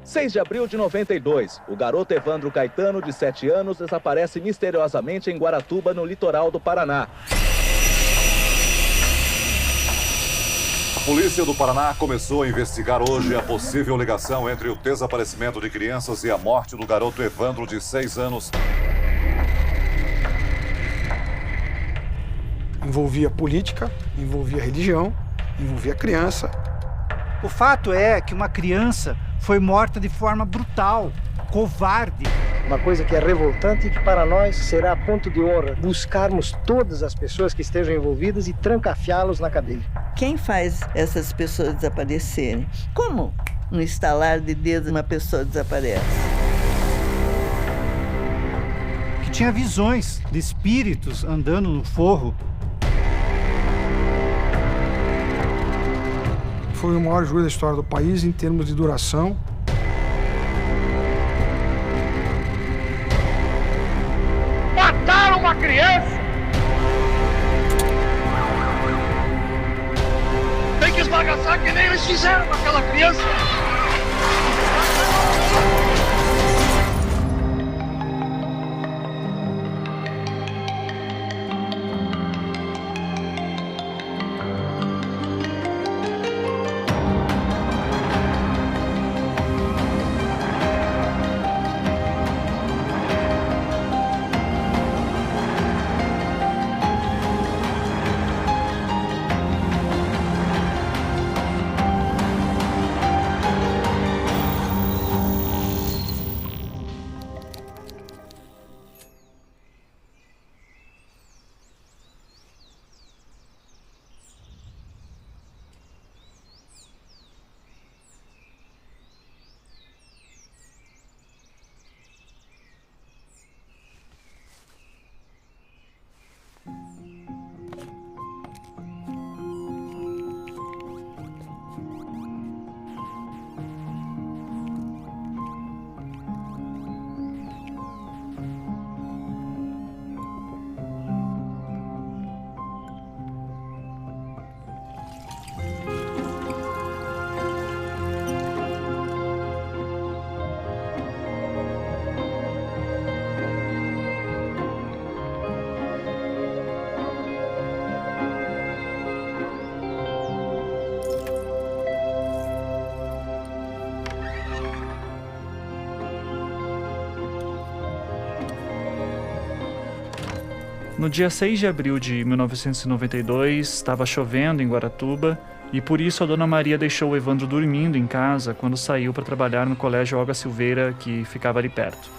6 de abril de 92, o garoto Evandro Caetano, de 7 anos, desaparece misteriosamente em Guaratuba, no litoral do Paraná. A polícia do Paraná começou a investigar hoje a possível ligação entre o desaparecimento de crianças e a morte do garoto Evandro, de 6 anos. Envolvia política, envolvia religião, envolvia criança. O fato é que uma criança foi morta de forma brutal, covarde. Uma coisa que é revoltante e que para nós será ponto de honra buscarmos todas as pessoas que estejam envolvidas e trancafiá-los na cadeia. Quem faz essas pessoas desaparecerem? Como no estalar de dedos uma pessoa desaparece? Que tinha visões de espíritos andando no forro. Foi o maior juiz da história do país em termos de duração. Mataram uma criança! Tem que esbagaçar que nem eles fizeram com aquela criança! No dia 6 de abril de 1992, estava chovendo em Guaratuba e por isso a Dona Maria deixou o Evandro dormindo em casa quando saiu para trabalhar no colégio Olga Silveira, que ficava ali perto.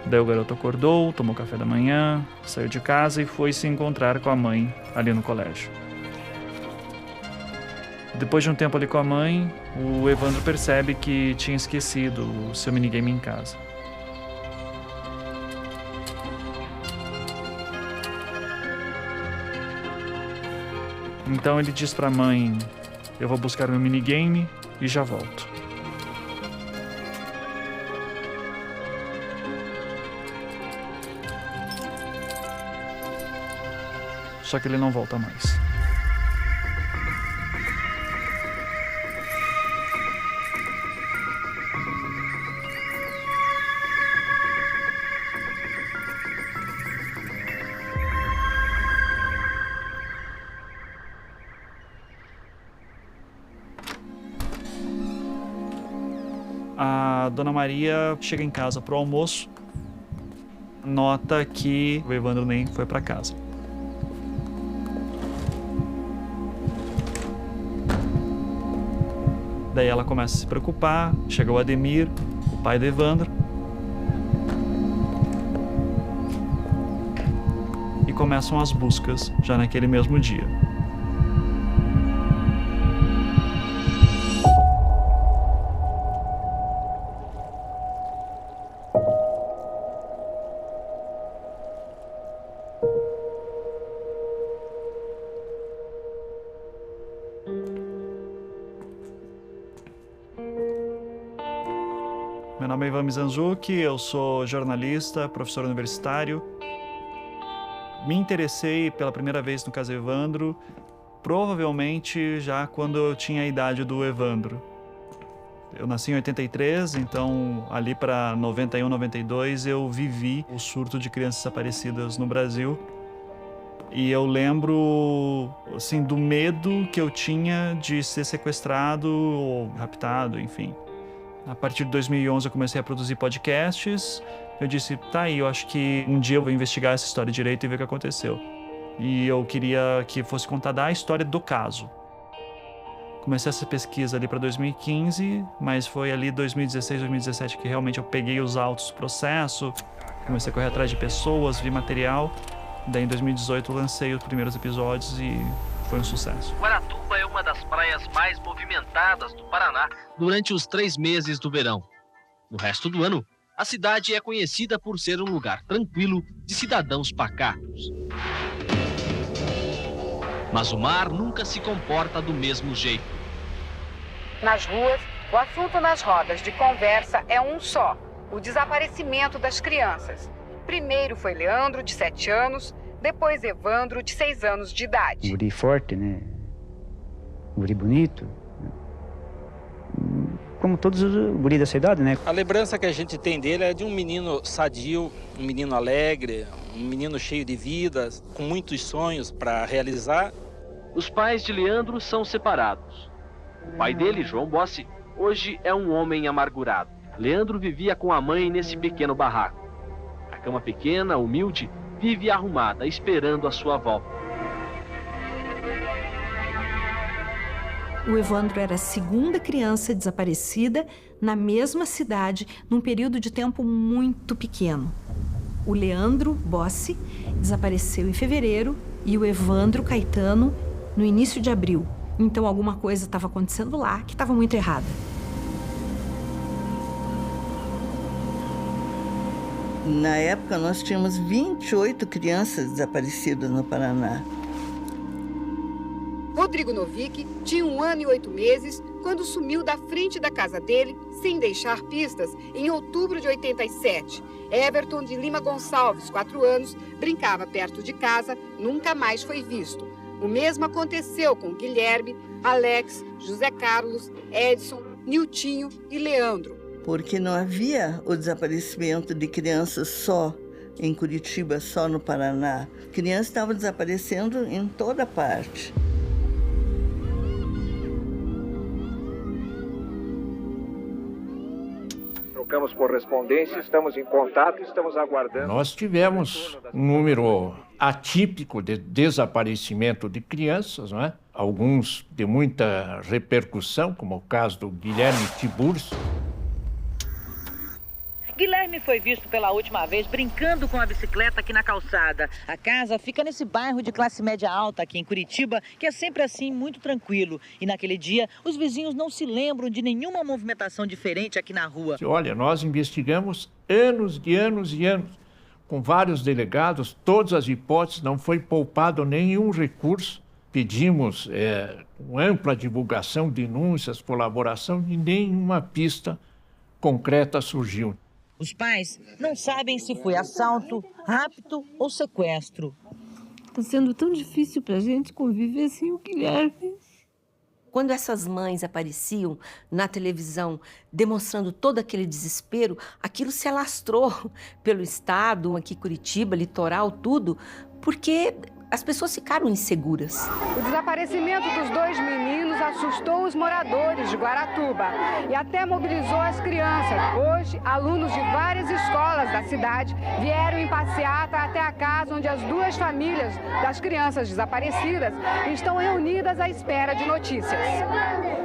Daí o garoto acordou, tomou café da manhã, saiu de casa e foi se encontrar com a mãe ali no colégio. Depois de um tempo ali com a mãe, o Evandro percebe que tinha esquecido o seu minigame em casa. Então ele diz pra mãe: eu vou buscar meu minigame e já volto. Só que ele não volta mais. A Dona Maria chega em casa pro almoço, nota que o Evandro nem foi para casa. Daí ela começa a se preocupar, chega o Ademir, o pai do Evandro, e começam as buscas já naquele mesmo dia. Meu nome é Ivan Mizanzuki, eu sou jornalista, professor universitário. Me interessei pela primeira vez no caso Evandro, provavelmente já quando eu tinha a idade do Evandro. Eu nasci em 83, então ali para 91, 92 eu vivi o surto de crianças desaparecidas no Brasil. E eu lembro, assim, do medo que eu tinha de ser sequestrado ou raptado, enfim. A partir de 2011 eu comecei a produzir podcasts. Eu disse, tá aí, eu acho que um dia eu vou investigar essa história direito e ver o que aconteceu. E eu queria que fosse contada a história do caso. Comecei essa pesquisa ali para 2015, mas foi ali 2016, 2017 que realmente eu peguei os autos do processo, comecei a correr atrás de pessoas, vi material. Daí em 2018 eu lancei os primeiros episódios e foi um sucesso. Guaratuba é uma das praias mais movimentadas do Paraná durante os 3 meses do verão. No resto do ano, a cidade é conhecida por ser um lugar tranquilo de cidadãos pacatos. Mas o mar nunca se comporta do mesmo jeito. Nas ruas, o assunto nas rodas de conversa é um só: o desaparecimento das crianças. Primeiro foi Leandro, de 7 anos, depois Evandro, de 6 anos de idade. Guri forte, né? Guri bonito. Como todos os guris dessa idade, né? A lembrança que a gente tem dele é de um menino sadio, um menino alegre, um menino cheio de vida, com muitos sonhos para realizar. Os pais de Leandro são separados. O pai dele, João Bossi, hoje é um homem amargurado. Leandro vivia com a mãe nesse pequeno barraco. A cama pequena, humilde, vive arrumada, esperando a sua volta. O Evandro era a segunda criança desaparecida na mesma cidade, num período de tempo muito pequeno. O Leandro Bossi desapareceu em fevereiro e o Evandro Caetano no início de abril. Então alguma coisa estava acontecendo lá que estava muito errada. Na época, nós tínhamos 28 crianças desaparecidas no Paraná. Rodrigo Novick tinha 1 ano e 8 meses quando sumiu da frente da casa dele, sem deixar pistas, em outubro de 87. Everton de Lima Gonçalves, 4 anos, brincava perto de casa, nunca mais foi visto. O mesmo aconteceu com Guilherme, Alex, José Carlos, Edson, Niltinho e Leandro. Porque não havia o desaparecimento de crianças só em Curitiba, só no Paraná. Crianças estavam desaparecendo em toda parte. Trocamos correspondência, estamos em contato, estamos aguardando. Nós tivemos um número atípico de desaparecimento de crianças, não é? Alguns de muita repercussão, como o caso do Guilherme Tiburcio. Guilherme foi visto pela última vez brincando com a bicicleta aqui na calçada. A casa fica nesse bairro de classe média alta aqui em Curitiba, que é sempre assim, muito tranquilo. E naquele dia, os vizinhos não se lembram de nenhuma movimentação diferente aqui na rua. Olha, nós investigamos anos e anos e anos, com vários delegados, todas as hipóteses, não foi poupado nenhum recurso. Pedimos com ampla divulgação, denúncias, colaboração, e nenhuma pista concreta surgiu. Os pais não sabem se foi assalto, rapto ou sequestro. Está sendo tão difícil para a gente conviver sem o Guilherme. Quando essas mães apareciam na televisão demonstrando todo aquele desespero, aquilo se alastrou pelo estado, aqui Curitiba, litoral, tudo, porque as pessoas ficaram inseguras. O desaparecimento dos 2 meninos assustou os moradores de Guaratuba e até mobilizou as crianças. Hoje, alunos de várias escolas da cidade vieram em passeata até a casa onde as 2 famílias das crianças desaparecidas estão reunidas à espera de notícias.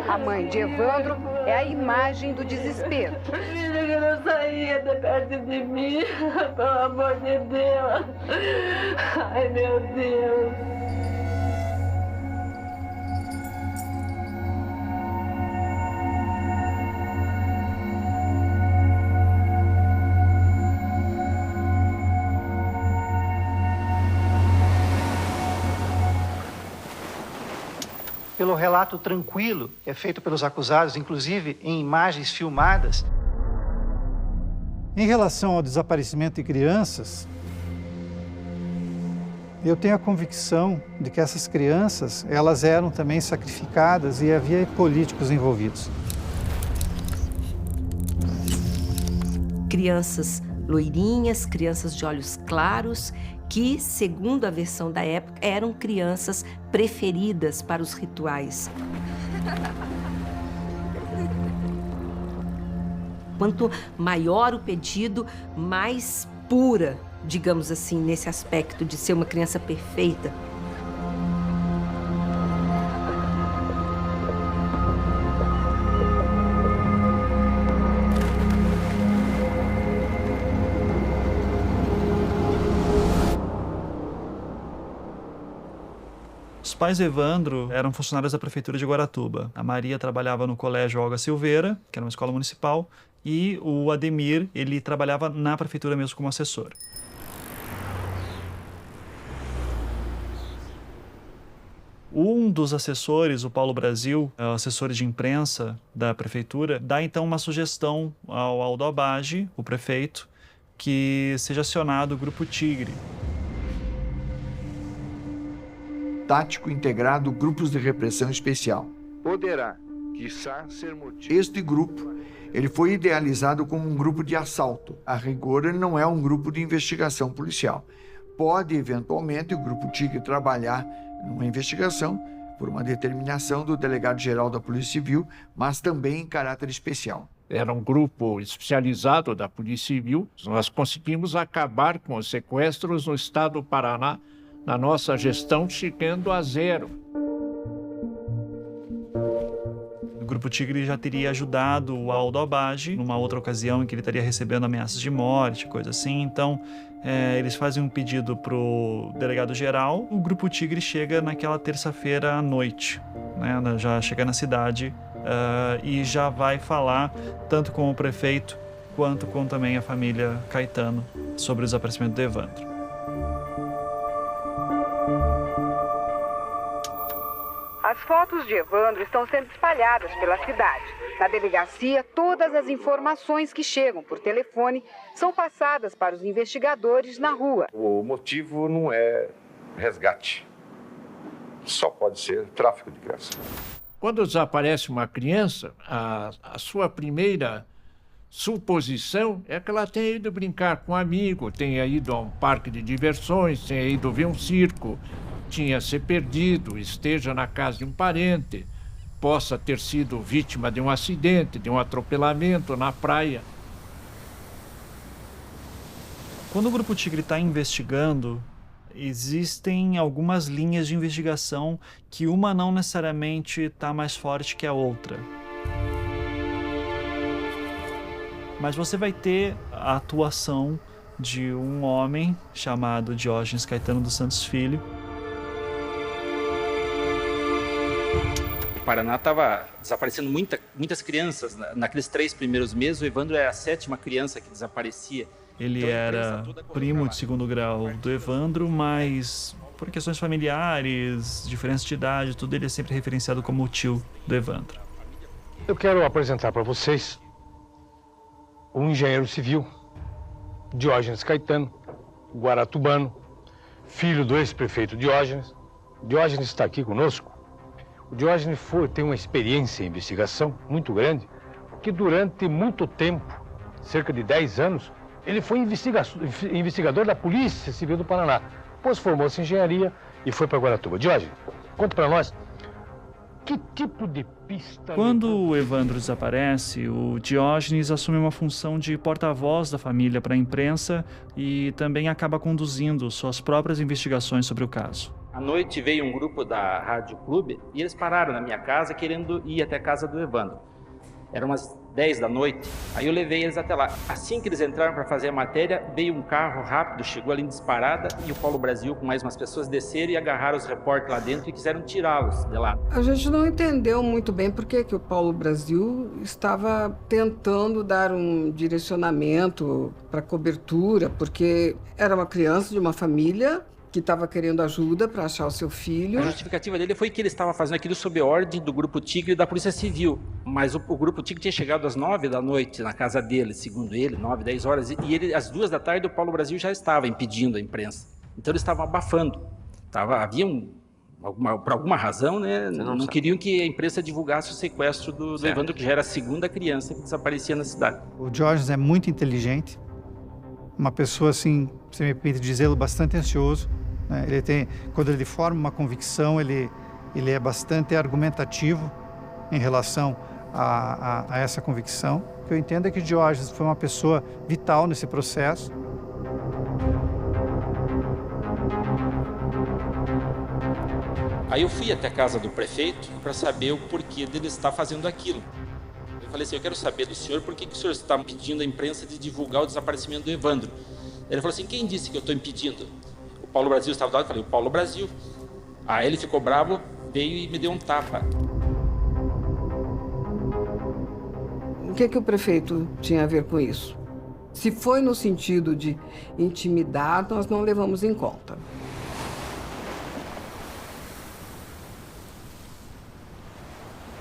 A mãe de Evandro é a imagem do desespero. Filho que não saía de perto de mim, pelo amor de Deus. Ai, meu Deus. Pelo relato tranquilo que é feito pelos acusados, inclusive em imagens filmadas. Em relação ao desaparecimento de crianças, eu tenho a convicção de que essas crianças, elas eram também sacrificadas e havia políticos envolvidos. crianças loirinhas, crianças de olhos claros, que, segundo a versão da época, eram crianças preferidas para os rituais. Quanto maior o pedido, mais pura, digamos assim, nesse aspecto de ser uma criança perfeita. Os pais do Evandro eram funcionários da prefeitura de Guaratuba. A Maria trabalhava no colégio Olga Silveira, que era uma escola municipal, e o Ademir, ele trabalhava na prefeitura mesmo como assessor. Um dos assessores, o Paulo Brasil, assessor de imprensa da prefeitura, dá então uma sugestão ao Aldo Abage, o prefeito, que seja acionado o Grupo Tigre. Tático integrado Grupos de Repressão Especial. Poderá, quiçá, ser motivo. Este grupo, ele foi idealizado como um grupo de assalto. A rigor, ele não é um grupo de investigação policial. Pode, eventualmente, o Grupo Tigre trabalhar numa investigação por uma determinação do delegado-geral da Polícia Civil, mas também em caráter especial. Era um grupo especializado da Polícia Civil. Nós conseguimos acabar com os sequestros no estado do Paraná, na nossa gestão, chegando a 0. O Grupo Tigre já teria ajudado o Aldo Abage numa outra ocasião em que ele estaria recebendo ameaças de morte, coisa assim. Então, eles fazem um pedido para o delegado-geral. O Grupo Tigre chega naquela terça-feira à noite, né? Já chega na cidade e já vai falar tanto com o prefeito quanto com também a família Caetano sobre o desaparecimento do Evandro. As fotos de Evandro estão sendo espalhadas pela cidade. Na delegacia, todas as informações que chegam por telefone são passadas para os investigadores na rua. O motivo não é resgate. Só pode ser tráfico de criança. Quando desaparece uma criança, a sua primeira suposição é que ela tenha ido brincar com um amigo, tenha ido a um parque de diversões, tenha ido ver um circo, tinha se perdido, esteja na casa de um parente, possa ter sido vítima de um acidente, de um atropelamento na praia. Quando o Grupo Tigre está investigando, existem algumas linhas de investigação que uma não necessariamente está mais forte que a outra. Mas você vai ter a atuação de um homem chamado Diógenes Caetano dos Santos Filho. O Paraná estava desaparecendo muitas crianças. Naqueles 3 primeiros meses, o Evandro era a 7ª criança que desaparecia. Ele então, era primo de 2º grau do Evandro, mas por questões familiares, diferença de idade, tudo, ele é sempre referenciado como o tio do Evandro. Eu quero apresentar para vocês o engenheiro civil Diógenes Caetano, guaratubano, filho do ex-prefeito Diógenes. Diógenes está aqui conosco. O Diógenes tem uma experiência em investigação muito grande, porque durante muito tempo, cerca de 10 anos, ele foi investigador da Polícia Civil do Paraná. Depois formou-se em engenharia e foi para Guaratuba. Diógenes, conta para nós, que tipo de pista... Quando o Evandro desaparece, o Diógenes assume uma função de porta-voz da família para a imprensa e também acaba conduzindo suas próprias investigações sobre o caso. À noite veio um grupo da Rádio Clube e eles pararam na minha casa querendo ir até a casa do Evandro. Eram umas 10 da noite, aí eu levei eles até lá. Assim que eles entraram para fazer a matéria, veio um carro rápido, chegou ali em disparada e o Paulo Brasil com mais umas pessoas desceram e agarraram os repórteres lá dentro e quiseram tirá-los de lá. A gente não entendeu muito bem por que o Paulo Brasil estava tentando dar um direcionamento para cobertura, porque era uma criança de uma família que estava querendo ajuda para achar o seu filho. A justificativa dele foi que ele estava fazendo aquilo sob ordem do Grupo Tigre e da Polícia Civil. Mas o Grupo Tigre tinha chegado às 9 da noite na casa dele, segundo ele, 9, 10 horas. E ele, às 2 da tarde, o Paulo Brasil já estava impedindo a imprensa. Então eles estavam abafando. Havia por alguma razão, né, não queriam que a imprensa divulgasse o sequestro do Evandro, que já era a segunda criança que desaparecia na cidade. O Diógenes é muito inteligente, uma pessoa, assim, se me permite dizê-lo, bastante ansioso, né? Quando ele forma uma convicção, ele é bastante argumentativo em relação a essa convicção. O que eu entendo é que Diógenes foi uma pessoa vital nesse processo. Aí eu fui até a casa do prefeito para saber o porquê dele estar fazendo aquilo. Eu falei assim, eu quero saber do senhor por que o senhor está impedindo a imprensa de divulgar o desaparecimento do Evandro. Ele falou assim, quem disse que eu estou impedindo? O Paulo Brasil estava do lado, eu falei, o Paulo Brasil. Aí ele ficou bravo, veio e me deu um tapa. O que o prefeito tinha a ver com isso? Se foi no sentido de intimidar, nós não levamos em conta.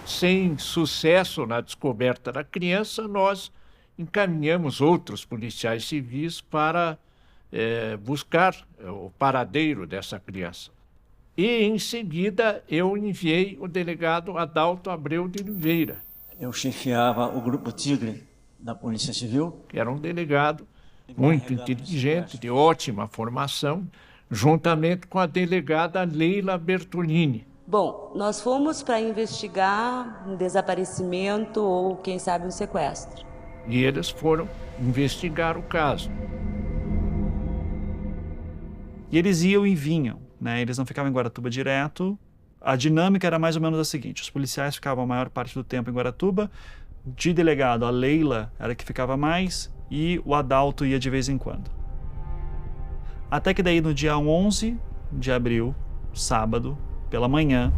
Sem sucesso na descoberta da criança, nós encaminhamos outros policiais civis para buscar o paradeiro dessa criança. E, em seguida, eu enviei o delegado Adalto Abreu de Oliveira. Eu chefiava o Grupo Tigre da Polícia Civil. Que era um delegado muito inteligente, de ótima formação, juntamente com a delegada Leila Bertolini. Bom, nós fomos para investigar um desaparecimento ou, quem sabe, um sequestro. E eles foram investigar o caso. E eles iam e vinham, né? Eles não ficavam em Guaratuba direto. A dinâmica era mais ou menos a seguinte: os policiais ficavam a maior parte do tempo em Guaratuba, de delegado a Leila era que ficava mais e o Adalto ia de vez em quando. Até que daí no dia 11 de abril, sábado, pela manhã,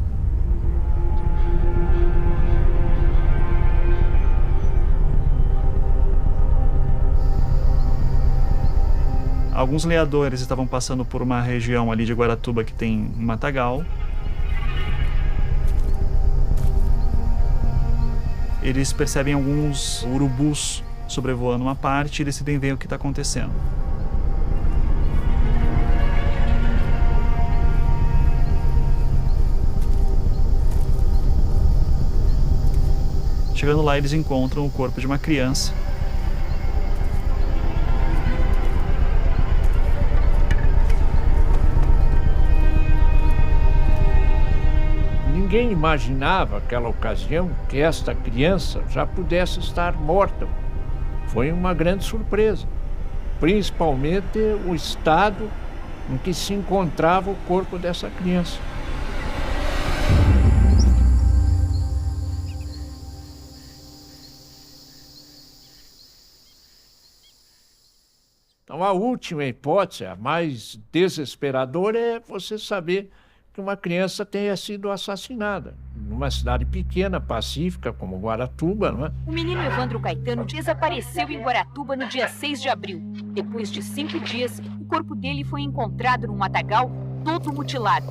alguns lenhadores estavam passando por uma região ali de Guaratuba que tem um matagal. Eles percebem alguns urubus sobrevoando uma parte e decidem ver o que está acontecendo. Chegando lá, eles encontram o corpo de uma criança. Ninguém imaginava, naquela ocasião, que esta criança já pudesse estar morta. Foi uma grande surpresa, principalmente o estado em que se encontrava o corpo dessa criança. Então, a última hipótese, a mais desesperadora, é você saber que uma criança tenha sido assassinada numa cidade pequena, pacífica, como Guaratuba, não é? O menino Evandro Caetano desapareceu em Guaratuba no dia 6 de abril. Depois de 5 dias, o corpo dele foi encontrado num matagal todo mutilado.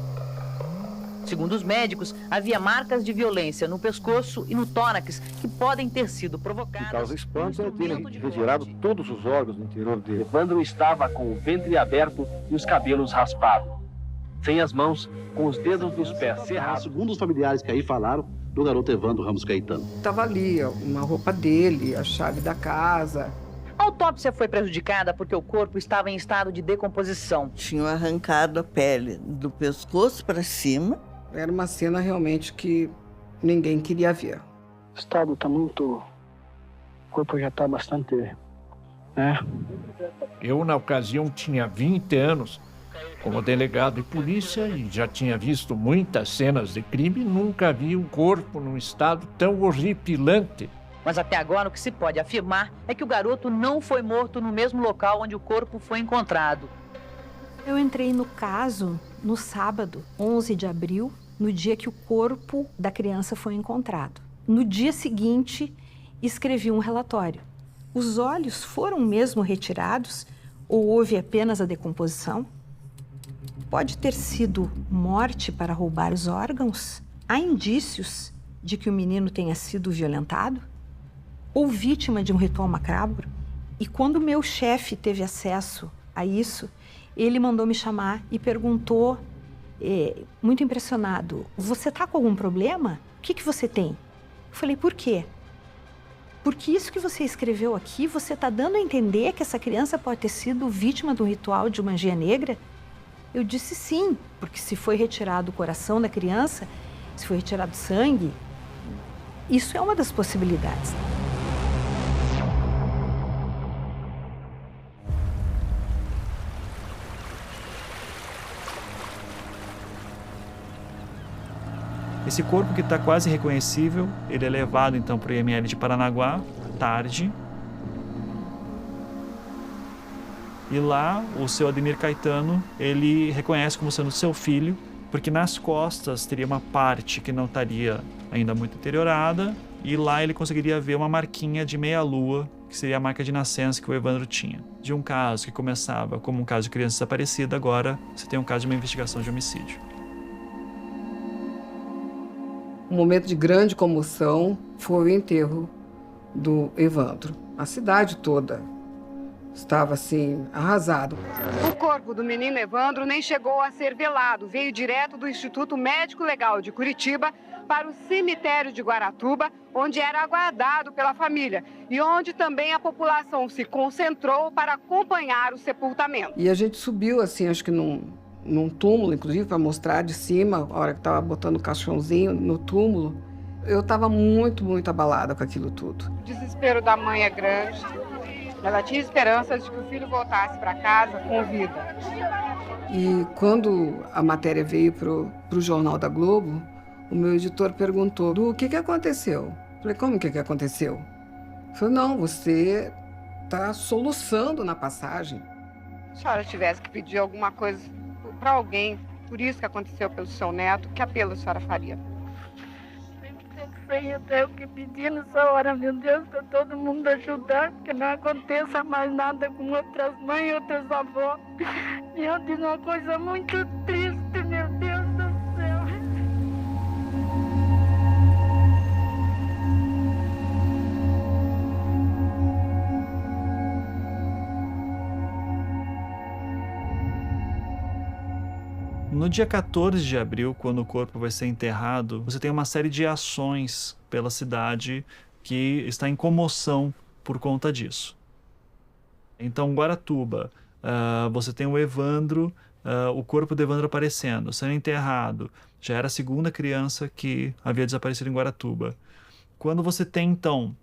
Segundo os médicos, havia marcas de violência no pescoço e no tórax que podem ter sido provocadas. O que causa espanto é terem retirado todos os órgãos do interior dele. Evandro estava com o ventre aberto e os cabelos raspados. Sem as mãos, com os dedos dos pés cerrados. Segundo os familiares que aí falaram do garoto Evandro Ramos Caetano. Estava ali uma roupa dele, a chave da casa. A autópsia foi prejudicada porque o corpo estava em estado de decomposição. Tinham arrancado a pele do pescoço para cima. Era uma cena realmente que ninguém queria ver. O estado está muito... O corpo já está bastante... né? Eu, na ocasião, tinha 20 anos como delegado de polícia e já tinha visto muitas cenas de crime, nunca vi um corpo num estado tão horripilante. Mas até agora o que se pode afirmar é que o garoto não foi morto no mesmo local onde o corpo foi encontrado. Eu entrei no caso no sábado, 11 de abril, no dia que o corpo da criança foi encontrado. No dia seguinte, escrevi um relatório. Os olhos foram mesmo retirados ou houve apenas a decomposição? Pode ter sido morte para roubar os órgãos? Há indícios de que o menino tenha sido violentado? Ou vítima de um ritual macabro? E quando meu chefe teve acesso a isso, ele mandou me chamar e perguntou muito impressionado. Você está com algum problema? O que você tem? Eu falei, por quê? Porque isso que você escreveu aqui, você está dando a entender que essa criança pode ter sido vítima do ritual de magia negra? Eu disse sim, porque se foi retirado o coração da criança, se foi retirado sangue, isso é uma das possibilidades. Esse corpo que está quase irreconhecível, ele é levado então para o IML de Paranaguá, à tarde. E lá, o seu Ademir Caetano, ele reconhece como sendo seu filho, porque nas costas teria uma parte que não estaria ainda muito deteriorada, e lá ele conseguiria ver uma marquinha de meia-lua, que seria a marca de nascença que o Evandro tinha. De um caso que começava como um caso de criança desaparecida, agora você tem um caso de uma investigação de homicídio. Um momento de grande comoção foi o enterro do Evandro. A cidade toda estava assim, arrasado. O corpo do menino Evandro nem chegou a ser velado. Veio direto do Instituto Médico Legal de Curitiba para o cemitério de Guaratuba, onde era aguardado pela família e onde também a população se concentrou para acompanhar o sepultamento. E a gente subiu assim, acho que num túmulo, inclusive, para mostrar de cima, a hora que estava botando o caixãozinho no túmulo. Eu estava muito, muito abalada com aquilo tudo. O desespero da mãe é grande. Ela tinha esperanças de que o filho voltasse para casa com vida. E quando a matéria veio para o Jornal da Globo, o meu editor perguntou, o que aconteceu? Eu falei, como que aconteceu? Ele falou, não, você está soluçando na passagem. Se a senhora tivesse que pedir alguma coisa para alguém, por isso que aconteceu pelo seu neto, que apelo a senhora faria? Eu sei até o que pedir nessa hora, meu Deus, para todo mundo ajudar, que não aconteça mais nada com outras mães e outras avós. Meu Deus, uma coisa muito triste, meu Deus do céu. No dia 14 de abril, quando o corpo vai ser enterrado, você tem uma série de ações pela cidade que está em comoção por conta disso. Então, Guaratuba, você tem o Evandro, o corpo do Evandro aparecendo, sendo enterrado. Já era a segunda criança que havia desaparecido em Guaratuba. Quando você tem, então,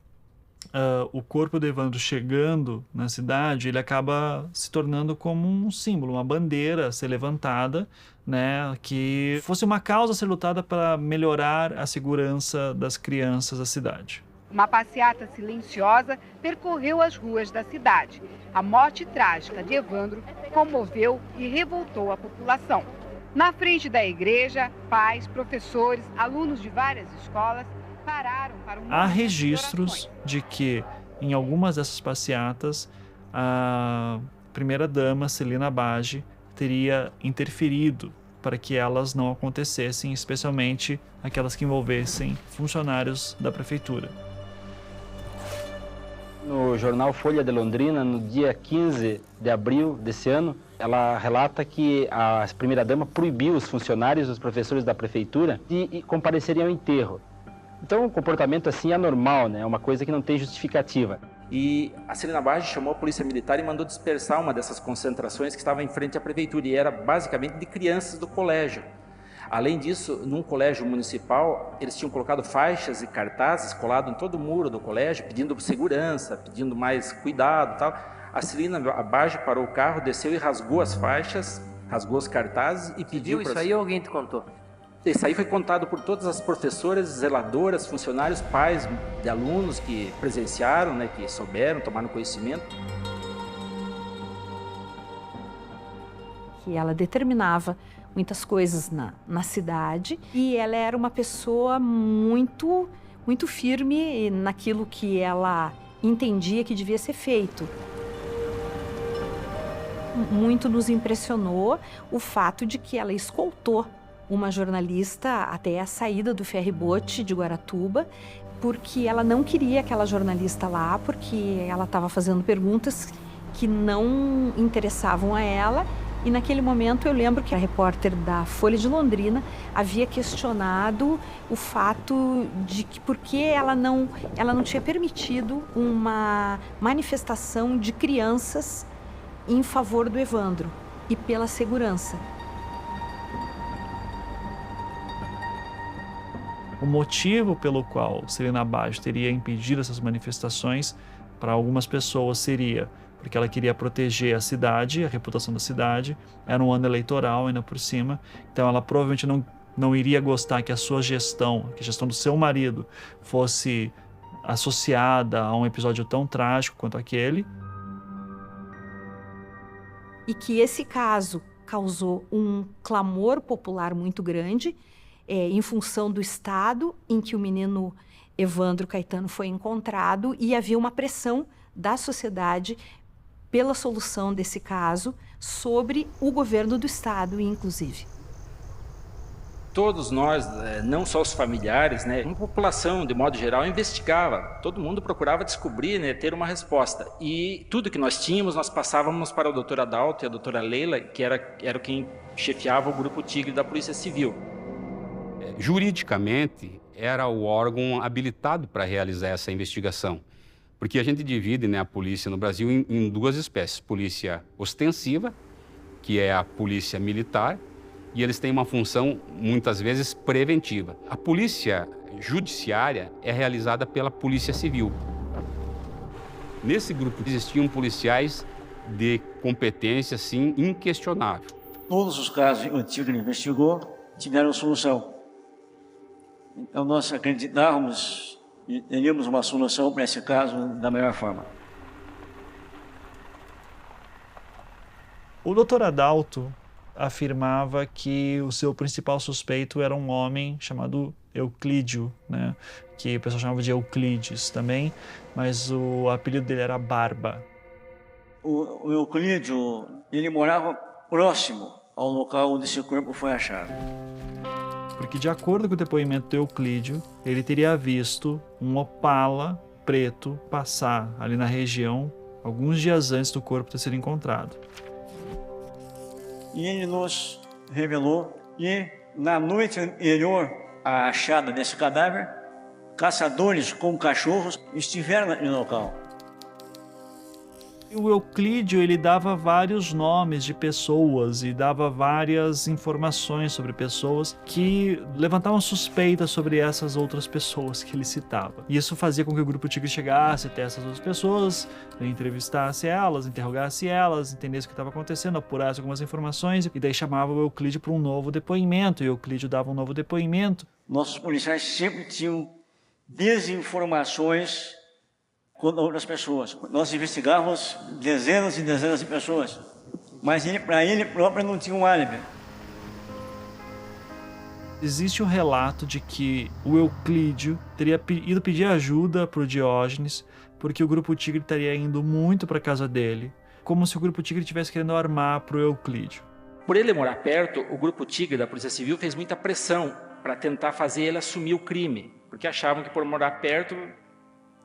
o corpo do Evandro chegando na cidade, ele acaba se tornando como um símbolo, uma bandeira a ser levantada, né, que fosse uma causa a ser lutada para melhorar a segurança das crianças da cidade. Uma passeata silenciosa percorreu as ruas da cidade. A morte trágica de Evandro comoveu e revoltou a população. Na frente da igreja, pais, professores, alunos de várias escolas pararam para um... Há registros de que, em algumas dessas passeatas, a primeira-dama, Celina Bage, teria interferido para que elas não acontecessem, especialmente aquelas que envolvessem funcionários da prefeitura. No jornal Folha de Londrina, no dia 15 de abril desse ano, ela relata que a primeira-dama proibiu os funcionários, os professores da prefeitura, de comparecerem ao enterro. Então, um comportamento assim é anormal, né? É uma coisa que não tem justificativa. E a Celina Bage chamou a polícia militar e mandou dispersar uma dessas concentrações que estava em frente à prefeitura, e era basicamente de crianças do colégio. Além disso, num colégio municipal, eles tinham colocado faixas e cartazes colados em todo o muro do colégio, pedindo segurança, pedindo mais cuidado e tal. A Celina Bage parou o carro, desceu e rasgou as faixas, rasgou os cartazes e pediu... Isso aí ou alguém te contou? Isso aí foi contado por todas as professoras, zeladoras, funcionários, pais de alunos que presenciaram, né, que souberam, tomaram conhecimento. Que ela determinava muitas coisas na cidade e ela era uma pessoa muito firme naquilo que ela entendia que devia ser feito. Muito nos impressionou o fato de que ela escoltou uma jornalista até a saída do ferry-boat de Guaratuba, porque ela não queria aquela jornalista lá, porque ela estava fazendo perguntas que não interessavam a ela E naquele momento eu lembro que a repórter da Folha de Londrina havia questionado o fato de que por que ela não tinha permitido uma manifestação de crianças em favor do Evandro e pela segurança. O motivo pelo qual Celina Baggio teria impedido essas manifestações, para algumas pessoas seria porque ela queria proteger a cidade, a reputação da cidade, era um ano eleitoral ainda por cima, então ela provavelmente não iria gostar que a sua gestão, que a gestão do seu marido, fosse associada a um episódio tão trágico quanto aquele. E que esse caso causou um clamor popular muito grande, em função do estado em que o menino Evandro Caetano foi encontrado, e havia uma pressão da sociedade pela solução desse caso sobre o governo do estado, inclusive. Todos nós, não só os familiares, né, a população, de modo geral, investigava. Todo mundo procurava descobrir, né, ter uma resposta. E tudo que nós tínhamos, nós passávamos para o doutor Adalto e a doutora Leila, que era quem chefiava o Grupo Tigre da Polícia Civil. Juridicamente, era o órgão habilitado para realizar essa investigação. Porque a gente divide, né, a polícia no Brasil em duas espécies. Polícia ostensiva, que é a polícia militar, e eles têm uma função, muitas vezes, preventiva. A polícia judiciária é realizada pela Polícia Civil. Nesse grupo existiam policiais de competência, sim, inquestionável. Todos os casos que o Tigre investigou tiveram solução. Então nós acreditávamos e teríamos uma solução para esse caso da melhor forma. O doutor Adalto afirmava que o seu principal suspeito era um homem chamado Euclídio, né? Que o pessoal chamava de Euclides também, mas o apelido dele era Barba. O Euclídio, ele morava próximo ao local onde esse corpo foi achado. Porque, de acordo com o depoimento do Euclídio, ele teria visto um Opala preto passar ali na região alguns dias antes do corpo ter sido encontrado. E ele nos revelou que, na noite anterior à achada desse cadáver, caçadores com cachorros estiveram no local. O Euclídio, ele dava vários nomes de pessoas e dava várias informações sobre pessoas que levantavam suspeitas sobre essas outras pessoas que ele citava. E isso fazia com que o Grupo Tigre chegasse até essas outras pessoas, entrevistasse elas, interrogasse elas, entendesse o que estava acontecendo, apurasse algumas informações e daí chamava o Euclídio para um novo depoimento, e o Euclídio dava um novo depoimento. Nossos policiais sempre tinham desinformações com outras pessoas. Nós investigávamos dezenas e dezenas de pessoas, mas para ele próprio não tinha um álibi. Existe um relato de que o Euclídio teria ido pedir ajuda para o Diógenes, porque o Grupo Tigre estaria indo muito para a casa dele, como se o Grupo Tigre estivesse querendo armar para o Euclídio. Por ele morar perto, o Grupo Tigre da Polícia Civil fez muita pressão para tentar fazer ele assumir o crime, porque achavam que por morar perto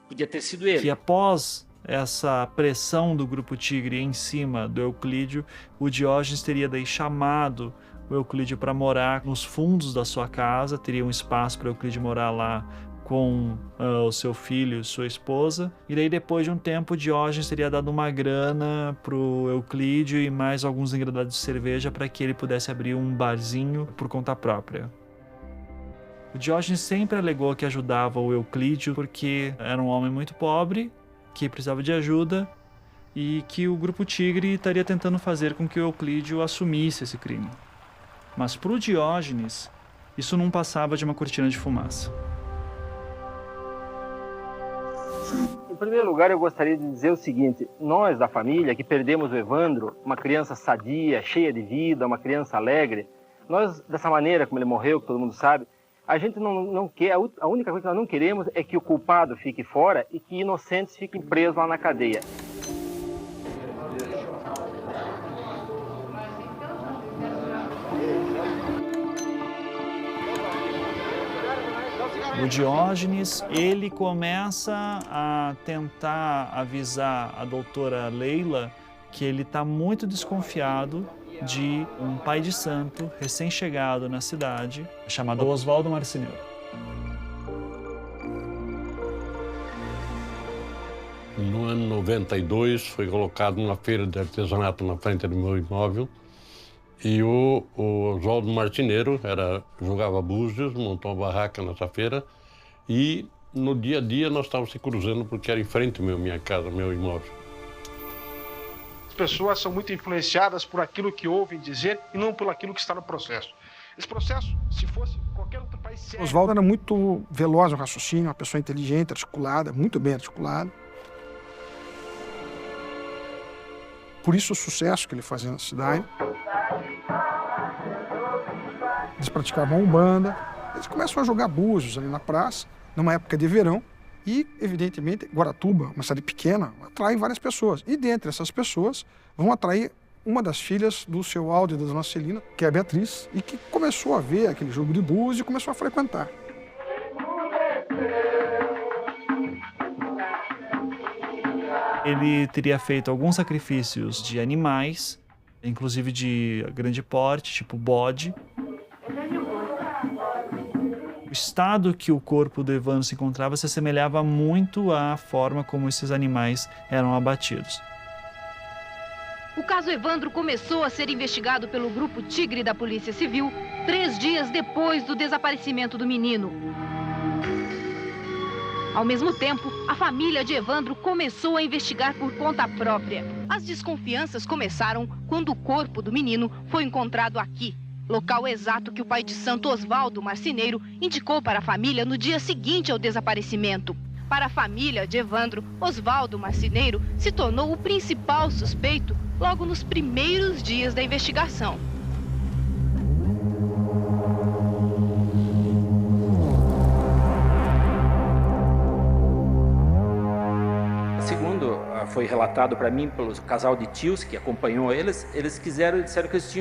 podia ter sido ele. Que após essa pressão do Grupo Tigre em cima do Euclídio, o Diógenes teria daí chamado o Euclídio para morar nos fundos da sua casa, teria um espaço para o Euclídio morar lá com o seu filho e sua esposa, e daí depois de um tempo o Diógenes teria dado uma grana para o Euclídio e mais alguns engradados de cerveja para que ele pudesse abrir um barzinho por conta própria. O Diógenes sempre alegou que ajudava o Euclídio porque era um homem muito pobre, que precisava de ajuda e que o Grupo Tigre estaria tentando fazer com que o Euclídio assumisse esse crime. Mas para o Diógenes, isso não passava de uma cortina de fumaça. Em primeiro lugar, eu gostaria de dizer o seguinte: nós da família que perdemos o Evandro, uma criança sadia, cheia de vida, uma criança alegre, nós, dessa maneira como ele morreu, que todo mundo sabe, a gente não quer, a única coisa que nós não queremos é que o culpado fique fora e que inocentes fiquem presos lá na cadeia. O Diógenes, ele começa a tentar avisar a doutora Leila que ele está muito desconfiado de um pai de santo recém-chegado na cidade, chamado Oswaldo Marceneiro. No ano 92, foi colocado uma feira de artesanato na frente do meu imóvel e o Oswaldo Marceneiro jogava búzios, montou uma barraca nessa feira e no dia a dia nós estávamos se cruzando porque era em frente à minha casa, meu imóvel. As pessoas são muito influenciadas por aquilo que ouvem dizer e não por aquilo que está no processo. Esse processo, se fosse qualquer outro país sério... Oswaldo era muito veloz no raciocínio, uma pessoa inteligente, articulada, muito bem articulada. Por isso o sucesso que ele fazia na cidade. Eles praticavam umbanda, eles começam a jogar búzios ali na praça, numa época de verão, e, evidentemente, Guaratuba, uma cidade pequena, atrai várias pessoas. E, dentre essas pessoas, vão atrair uma das filhas do seu Aldo e da dona Celina, que é a Beatriz, e que começou a ver aquele jogo de búzios e começou a frequentar. Ele teria feito alguns sacrifícios de animais, inclusive de grande porte, tipo bode. O estado que o corpo do Evandro se encontrava se assemelhava muito à forma como esses animais eram abatidos. O caso Evandro começou a ser investigado pelo Grupo Tigre da Polícia Civil 3 dias depois do desaparecimento do menino. Ao mesmo tempo, a família de Evandro começou a investigar por conta própria. As desconfianças começaram quando o corpo do menino foi encontrado aqui, local exato que o pai de santo Oswaldo Marceneiro indicou para a família no dia seguinte ao desaparecimento. Para a família de Evandro, Oswaldo Marceneiro se tornou o principal suspeito logo nos primeiros dias da investigação. Segundo foi relatado para mim pelo casal de tios que acompanhou eles disseram que eles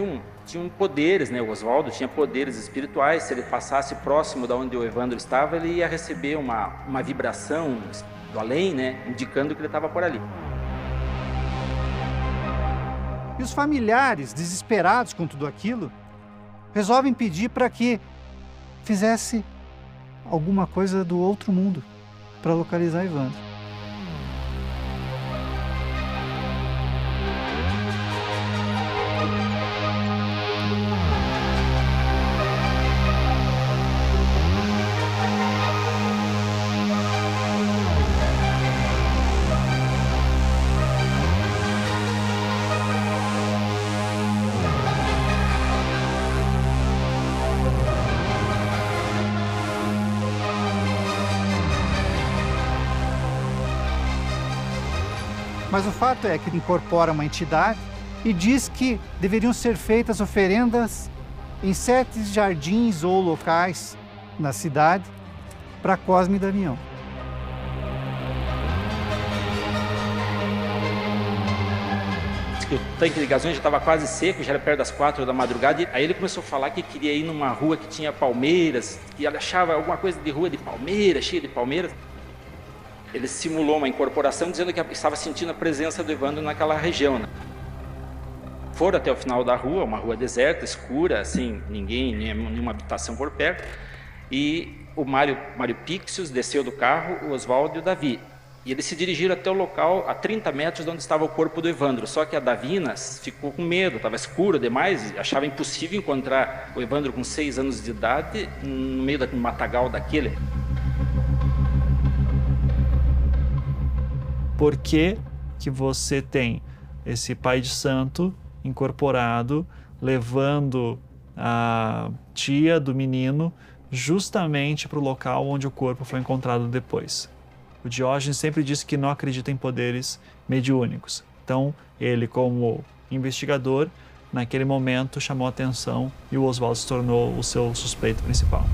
tinham poderes, né? O Oswaldo tinha poderes espirituais. Se ele passasse próximo de onde o Evandro estava, ele ia receber uma vibração do além, né? Indicando que ele estava por ali. E os familiares, desesperados com tudo aquilo, resolvem pedir para que fizesse alguma coisa do outro mundo para localizar Evandro. Mas o fato é que incorpora uma entidade e diz que deveriam ser feitas oferendas em 7 jardins ou locais na cidade para Cosme e Damião. O tanque de gasômetro já estava quase seco, já era perto das 4 da madrugada. E aí ele começou a falar que queria ir numa rua que tinha palmeiras, que ele achava alguma coisa de rua de palmeiras, cheia de palmeiras. Ele simulou uma incorporação dizendo que estava sentindo a presença do Evandro naquela região, né? Foram até o final da rua, uma rua deserta, escura, assim, nenhuma habitação por perto. E o Mário Pixius desceu do carro, o Oswaldo e o Davi. E eles se dirigiram até o local, a 30 metros de onde estava o corpo do Evandro. Só que a Davina ficou com medo, estava escuro demais, achava impossível encontrar o Evandro com 6 anos de idade no meio do matagal daquele. Por que que você tem esse pai de santo incorporado levando a tia do menino justamente para o local onde o corpo foi encontrado depois? O Diógenes sempre disse que não acredita em poderes mediúnicos. Então, ele, como investigador, naquele momento chamou a atenção e o Oswaldo se tornou o seu suspeito principal.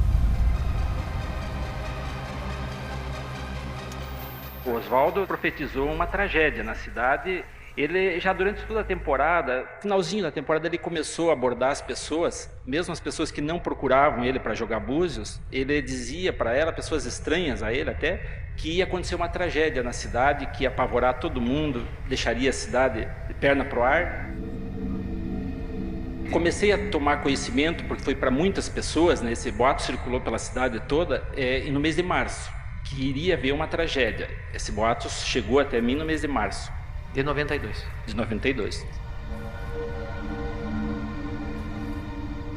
O Oswaldo profetizou uma tragédia na cidade. Ele já durante toda a temporada, finalzinho da temporada, ele começou a abordar as pessoas, mesmo as pessoas que não procuravam ele para jogar búzios. Ele dizia para ela, pessoas estranhas a ele até, que ia acontecer uma tragédia na cidade, que ia apavorar todo mundo, deixaria a cidade de perna pro ar. Comecei a tomar conhecimento, porque foi para muitas pessoas, né, esse boato circulou pela cidade toda, no mês de março, que iria haver uma tragédia. Esse boato chegou até mim no mês de março. De 92. De 92.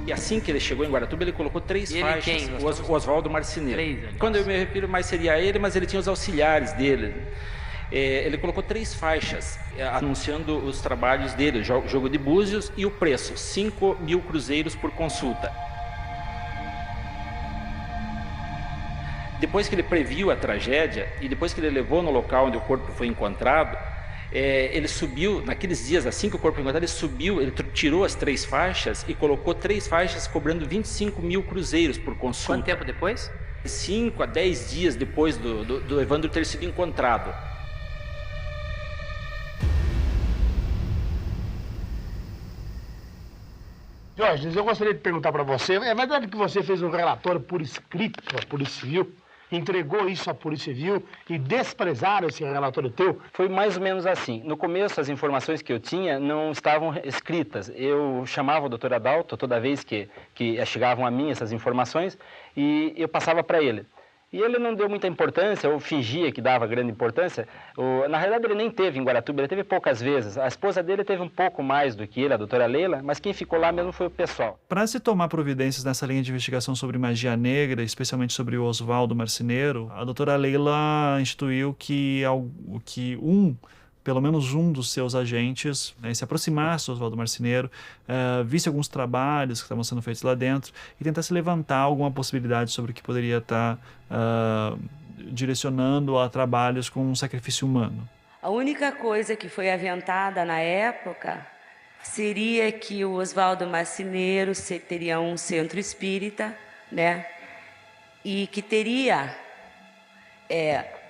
E assim que ele chegou em Guaratuba, ele colocou 3 faixas. Quem? O Oswaldo Marceneiro. 3, quando eu me refiro mais seria a ele, mas ele tinha os auxiliares dele. Ele colocou 3 faixas anunciando os trabalhos dele, o jogo de búzios e o preço, 5.000 cruzeiros por consulta. Depois que ele previu a tragédia e depois que ele levou no local onde o corpo foi encontrado, ele subiu, naqueles dias, assim que o corpo foi encontrado, ele subiu, ele tirou as 3 faixas e colocou 3 faixas cobrando 25.000 cruzeiros por consulta. Quanto tempo depois? 5 a 10 dias depois do Evandro ter sido encontrado. Jorge, eu gostaria de perguntar para você, é verdade que você fez um relatório por escrito à Polícia Civil, entregou isso à Polícia Civil e desprezaram esse relatório teu? Foi mais ou menos assim. No começo, as informações que eu tinha não estavam escritas. Eu chamava o doutor Adalto toda vez que chegavam a mim essas informações e eu passava para ele. E ele não deu muita importância, ou fingia que dava grande importância. Na realidade, ele nem teve em Guaratuba, ele teve poucas vezes. A esposa dele teve um pouco mais do que ele, a doutora Leila, mas quem ficou lá mesmo foi o pessoal. Para se tomar providências nessa linha de investigação sobre magia negra, especialmente sobre o Oswaldo Marceneiro, a doutora Leila instituiu que pelo menos um dos seus agentes, né, se aproximasse do Oswaldo Marceneiro, visse alguns trabalhos que estavam sendo feitos lá dentro e tentasse levantar alguma possibilidade sobre o que poderia estar direcionando a trabalhos com um sacrifício humano. A única coisa que foi aventada na época seria que o Oswaldo Marceneiro teria um centro espírita, né, e que teria,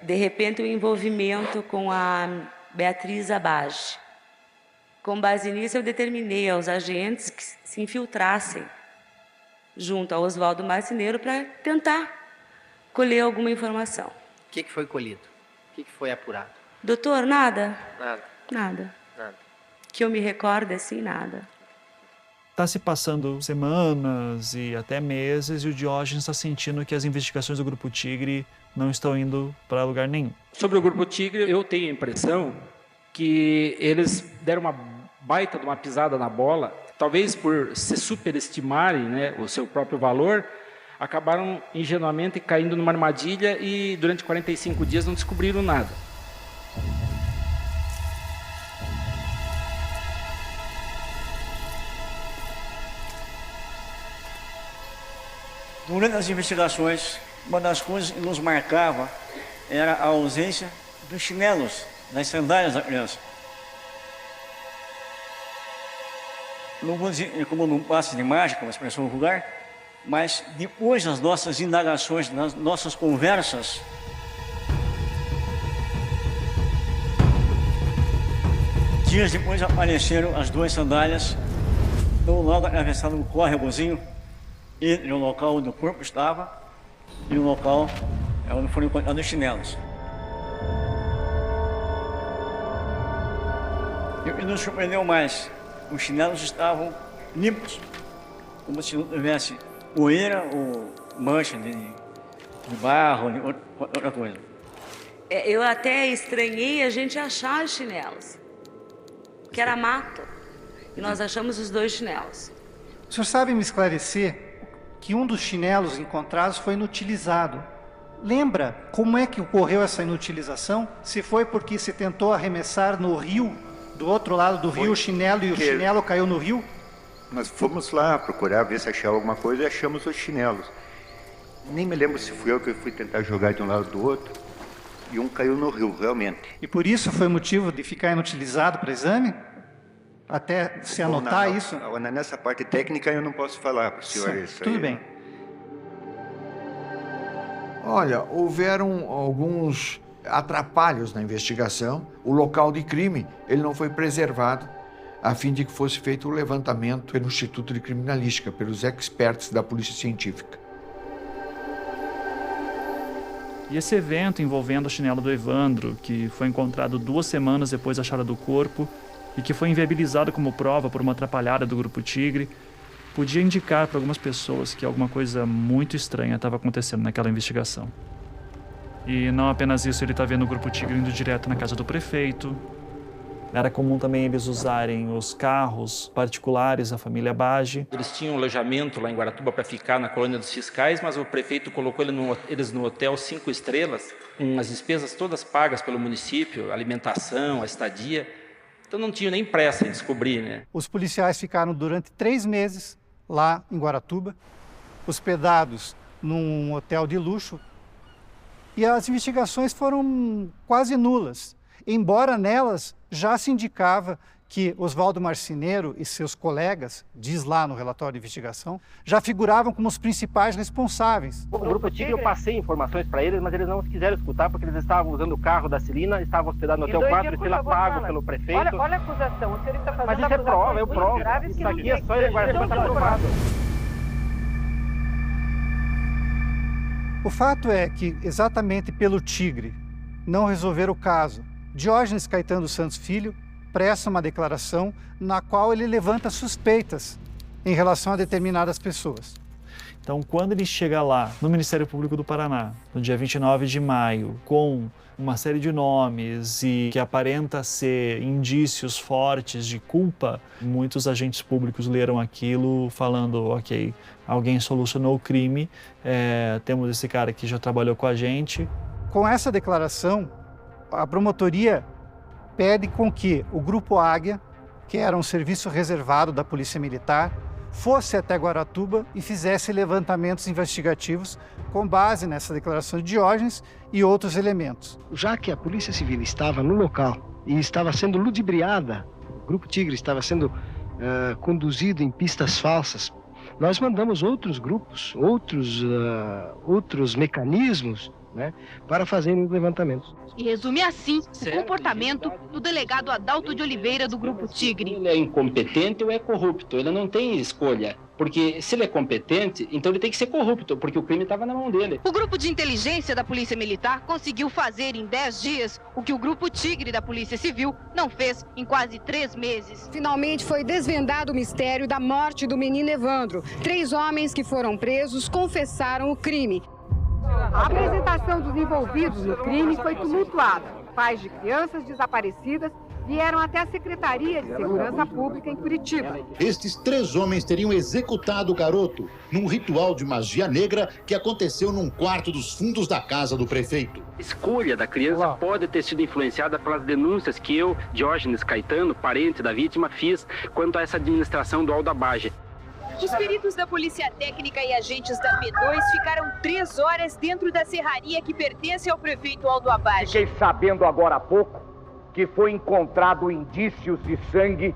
de repente, um envolvimento com a Beatriz Abage. Com base nisso, eu determinei aos agentes que se infiltrassem junto ao Oswaldo Marceneiro para tentar colher alguma informação. O que foi colhido? O que foi apurado? Doutor, nada? Nada. Nada. Nada. Que eu me recorde, assim, nada. Está se passando semanas e até meses e o Diógenes está sentindo que as investigações do Grupo Tigre não estão indo para lugar nenhum. Sobre o Grupo Tigre, eu tenho a impressão que eles deram uma baita de uma pisada na bola, talvez por se superestimarem, né, o seu próprio valor, acabaram ingenuamente caindo numa armadilha e durante 45 dias não descobriram nada. Durante as investigações, uma das coisas que nos marcava era a ausência dos chinelos, das sandálias da criança. Não vou dizer como num passe de mágica, uma expressão vulgar, mas depois das nossas indagações, das nossas conversas, dias depois apareceram as 2 sandálias, tão logo atravessando um córregozinho entre o local onde o corpo estava e o local onde foram encontrados os chinelos. E o que nos surpreendeu mais, os chinelos estavam limpos, como se não tivesse poeira ou mancha de barro ou outra coisa. Eu até estranhei a gente achar os chinelos, que era mato, e nós achamos os 2 chinelos. O senhor sabe me esclarecer que um dos chinelos encontrados foi inutilizado. Lembra como é que ocorreu essa inutilização? Se foi porque se tentou arremessar no rio, do outro lado do rio, o chinelo, e o chinelo caiu no rio? Nós fomos lá procurar ver se achava alguma coisa e achamos os chinelos. Nem me lembro se fui eu que fui tentar jogar de um lado do outro e um caiu no rio, realmente. E por isso foi motivo de ficar inutilizado para exame? Até se anotar isso? Nessa parte técnica eu não posso falar para o senhor isso. Tudo bem. Olha, houveram alguns atrapalhos na investigação. O local de crime ele não foi preservado a fim de que fosse feito o levantamento pelo Instituto de Criminalística, pelos experts da Polícia Científica. E esse evento envolvendo o chinelo do Evandro, que foi encontrado 2 semanas depois da achada do corpo, e que foi inviabilizado como prova por uma atrapalhada do Grupo Tigre, podia indicar para algumas pessoas que alguma coisa muito estranha estava acontecendo naquela investigação. E não apenas isso, ele está vendo o Grupo Tigre indo direto na casa do prefeito. Era comum também eles usarem os carros particulares da família Bage. Eles tinham um alojamento lá em Guaratuba para ficar na colônia dos fiscais, mas o prefeito colocou eles no hotel 5 estrelas, com as despesas todas pagas pelo município, alimentação, a estadia. Então não tinha nem pressa em descobrir, né? Os policiais ficaram durante 3 meses lá em Guaratuba, hospedados num hotel de luxo, e as investigações foram quase nulas, embora nelas já se indicava que Oswaldo Marceneiro e seus colegas, diz lá no relatório de investigação, já figuravam como os principais responsáveis. O Grupo Tigre, eu passei informações para eles, mas eles não quiseram escutar porque eles estavam usando o carro da Celina, estavam hospedados no Hotel 4 Estrelas, pago pelo prefeito. Olha a acusação, o senhor está fazendo. Mas isso é prova, eu provo. Isso aqui é só ele guardar, está provado. O fato é que, exatamente pelo Tigre não resolver o caso, Diógenes Caetano dos Santos Filho presta uma declaração na qual ele levanta suspeitas em relação a determinadas pessoas. Então, quando ele chega lá no Ministério Público do Paraná, no dia 29 de maio, com uma série de nomes e que aparenta ser indícios fortes de culpa, muitos agentes públicos leram aquilo falando, ok, alguém solucionou o crime, temos esse cara que já trabalhou com a gente. Com essa declaração, a promotoria pede com que o Grupo Águia, que era um serviço reservado da Polícia Militar, fosse até Guaratuba e fizesse levantamentos investigativos com base nessa declaração de Diógenes e outros elementos. Já que a Polícia Civil estava no local e estava sendo ludibriada, o Grupo Tigre estava sendo conduzido em pistas falsas, nós mandamos outros grupos, outros mecanismos, né, para fazerem os levantamentos. E resume assim o comportamento do delegado Adalto de Oliveira do Grupo Tigre. Ele é incompetente ou é corrupto, ele não tem escolha. Porque se ele é competente, então ele tem que ser corrupto, porque o crime estava na mão dele. O grupo de inteligência da Polícia Militar conseguiu fazer em 10 dias o que o Grupo Tigre da Polícia Civil não fez em quase 3 meses. Finalmente foi desvendado o mistério da morte do menino Evandro. 3 homens que foram presos confessaram o crime. A apresentação dos envolvidos no crime foi tumultuada. Pais de crianças desaparecidas vieram até a Secretaria de Segurança Pública em Curitiba. Estes 3 homens teriam executado o garoto num ritual de magia negra que aconteceu num quarto dos fundos da casa do prefeito. A escolha da criança pode ter sido influenciada pelas denúncias que eu, Diógenes Caetano, parente da vítima, fiz quanto a essa administração do Alda Bage. Os peritos da Polícia Técnica e agentes da P2 ficaram 3 horas dentro da serraria que pertence ao prefeito Aldo Abage. Fiquei sabendo agora há pouco que foi encontrado indícios de sangue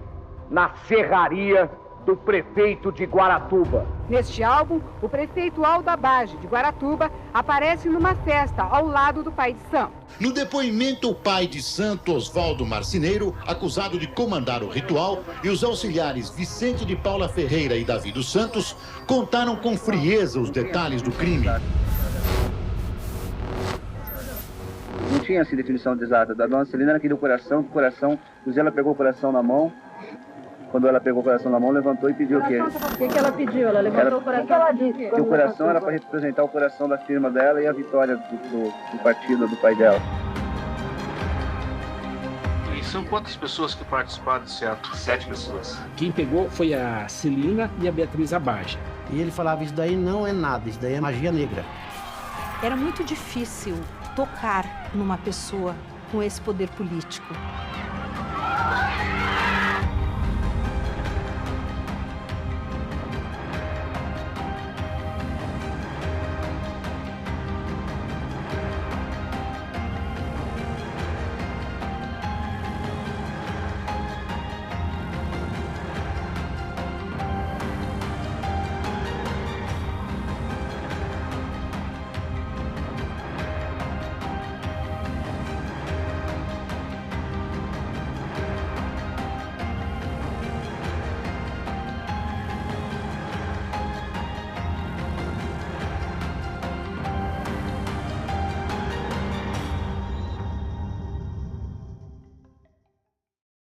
na serraria do prefeito de Guaratuba. Neste álbum, o prefeito Aldo Abage, de Guaratuba, aparece numa festa ao lado do pai de santo. No depoimento, o pai de santo, Oswaldo Marceneiro, acusado de comandar o ritual, e os auxiliares Vicente de Paula Ferreira e Davi dos Santos contaram com frieza os detalhes do crime. Não tinha essa definição exata. Da dona Celina era aquele coração, ela pegou o coração na mão. Quando ela pegou o coração na mão, levantou e pediu o quê? O que ela pediu? Ela levantou o coração. O que ela disse? Que o coração era para representar o coração da firma dela e a vitória do partido do pai dela. E são quantas pessoas que participaram desse ato? 7 pessoas. Quem pegou foi a Celina e a Beatriz Abage. E ele falava, isso daí não é nada, isso daí é magia negra. Era muito difícil tocar numa pessoa com esse poder político.